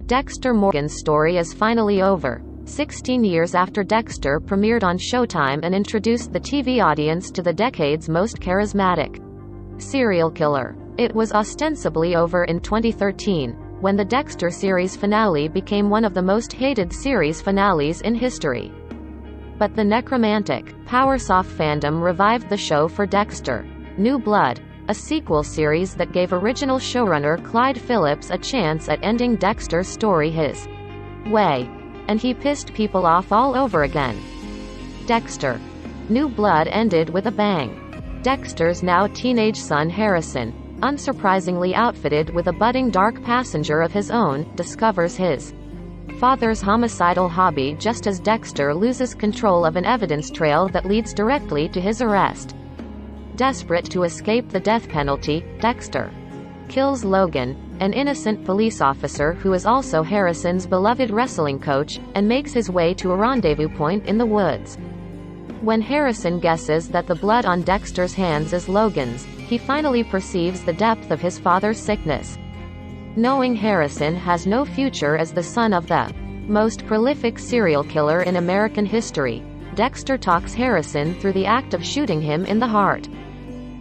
Dexter Morgan's story is finally over. 16 years after Dexter premiered on Showtime and introduced the TV audience to the decade's most charismatic serial killer. It was ostensibly over in 2013, when the Dexter series finale became one of the most hated series finales in history. But the necromantic, power-soft fandom revived the show for Dexter: New Blood, a sequel series that gave original showrunner Clyde Phillips a chance at ending Dexter's story his way. And he pissed people off all over again. Dexter: New Blood ended with a bang. Dexter's now teenage son Harrison, unsurprisingly outfitted with a budding dark passenger of his own, discovers his father's homicidal hobby just as Dexter loses control of an evidence trail that leads directly to his arrest. Desperate to escape the death penalty, Dexter kills Logan, an innocent police officer who is also Harrison's beloved wrestling coach, and makes his way to a rendezvous point in the woods. When Harrison guesses that the blood on Dexter's hands is Logan's, he finally perceives the depth of his father's sickness. Knowing Harrison has no future as the son of the most prolific serial killer in American history, Dexter talks Harrison through the act of shooting him in the heart.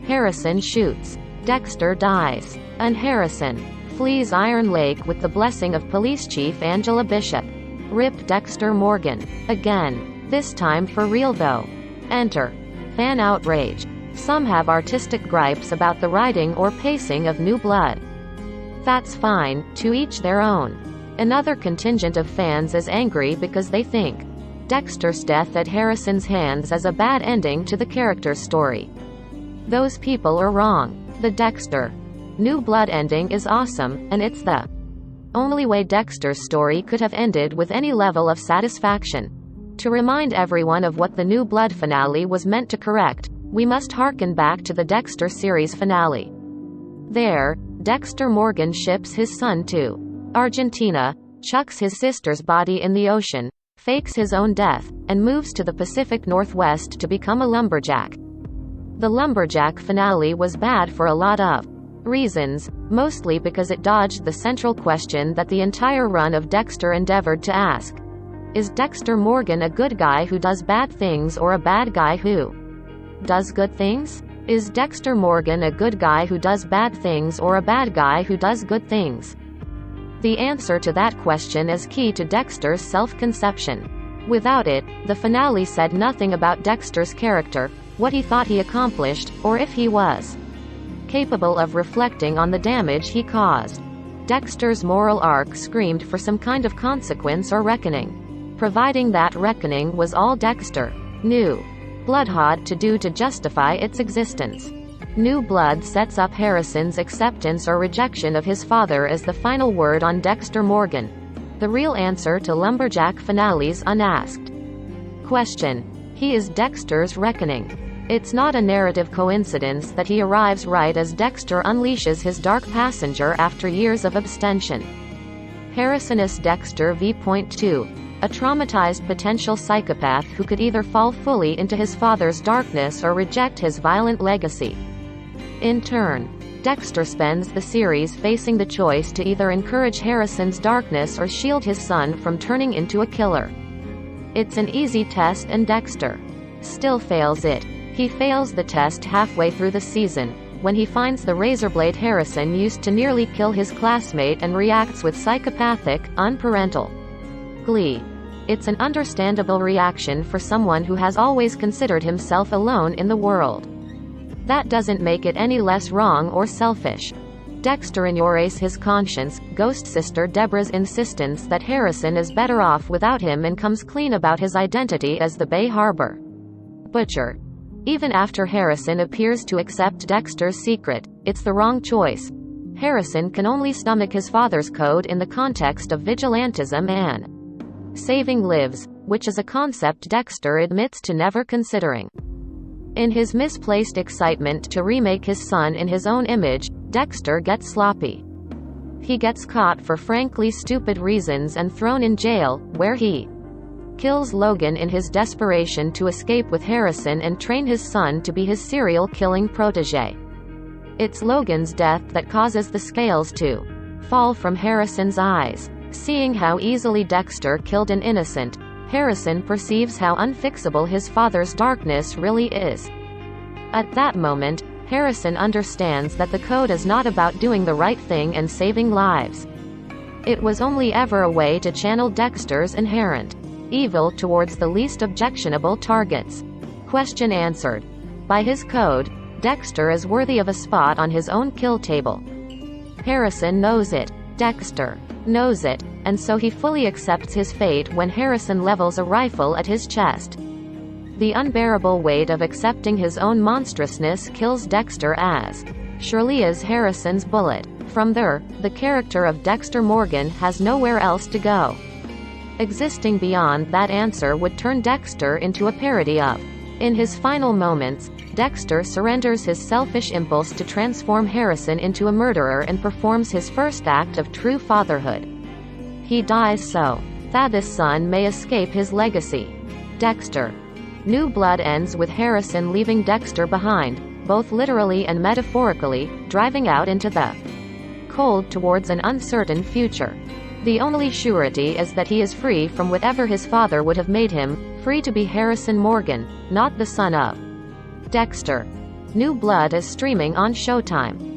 Harrison shoots. Dexter dies. And Harrison flees Iron Lake with the blessing of Police Chief Angela Bishop. Rip Dexter Morgan. Again. This time for real though. Enter fan outrage. Some have artistic gripes about the writing or pacing of New Blood. That's fine, to each their own. Another contingent of fans is angry because they think Dexter's death at Harrison's hands is a bad ending to the character's story. Those people are wrong. The Dexter New Blood ending is awesome, and it's the only way Dexter's story could have ended with any level of satisfaction. To remind everyone of what the New Blood finale was meant to correct, we must harken back to the Dexter series finale. There, Dexter Morgan ships his son to Argentina, chucks his sister's body in the ocean, fakes his own death, and moves to the Pacific Northwest to become a lumberjack. The lumberjack finale was bad for a lot of reasons, mostly because it dodged the central question that the entire run of Dexter endeavored to ask. Is Dexter Morgan a good guy who does bad things or a bad guy who does good things? Is Dexter Morgan a good guy who does bad things or a bad guy who does good things? The answer to that question is key to Dexter's self-conception. Without it, the finale said nothing about Dexter's character, what he thought he accomplished, or if he was capable of reflecting on the damage he caused. Dexter's moral arc screamed for some kind of consequence or reckoning. Providing that reckoning was all Dexter New Blood had to do to justify its existence. New Blood sets up Harrison's acceptance or rejection of his father as the final word on Dexter Morgan. The real answer to lumberjack finale's unasked question. He is Dexter's reckoning. It's not a narrative coincidence that he arrives right as Dexter unleashes his dark passenger after years of abstention. Harrison is Dexter v.2. A traumatized potential psychopath who could either fall fully into his father's darkness or reject his violent legacy. In turn, Dexter spends the series facing the choice to either encourage Harrison's darkness or shield his son from turning into a killer. It's an easy test and Dexter still fails it. He fails the test halfway through the season, when he finds the razorblade Harrison used to nearly kill his classmate and reacts with psychopathic, unparental glee. It's an understandable reaction for someone who has always considered himself alone in the world. That doesn't make it any less wrong or selfish. Dexter ignores his conscience, ghost sister Deborah's insistence that Harrison is better off without him, and comes clean about his identity as the Bay Harbor Butcher. Even after Harrison appears to accept Dexter's secret, it's the wrong choice. Harrison can only stomach his father's code in the context of vigilantism and saving lives, which is a concept Dexter admits to never considering. In his misplaced excitement to remake his son in his own image, Dexter gets sloppy. He gets caught for frankly stupid reasons and thrown in jail, where he kills Logan in his desperation to escape with Harrison and train his son to be his serial-killing protege. It's Logan's death that causes the scales to fall from Harrison's eyes. Seeing how easily Dexter killed an innocent, Harrison perceives how unfixable his father's darkness really is. At that moment, Harrison understands that the code is not about doing the right thing and saving lives. It was only ever a way to channel Dexter's inherent evil towards the least objectionable targets. Question answered. By his code, Dexter is worthy of a spot on his own kill table. Harrison knows it. Dexter knows it, and so he fully accepts his fate when Harrison levels a rifle at his chest. The unbearable weight of accepting his own monstrousness kills Dexter as surely as Harrison's bullet. From there, the character of Dexter Morgan has nowhere else to go. Existing beyond that answer would turn Dexter into a parody of. In his final moments, Dexter surrenders his selfish impulse to transform Harrison into a murderer and performs his first act of true fatherhood. He dies so that his son may escape his legacy. Dexter. New Blood ends with Harrison leaving Dexter behind, both literally and metaphorically, driving out into the cold towards an uncertain future. The only surety is that he is free from whatever his father would have made him, free to be Harrison Morgan, not the son of Dexter. New Blood is streaming on Showtime.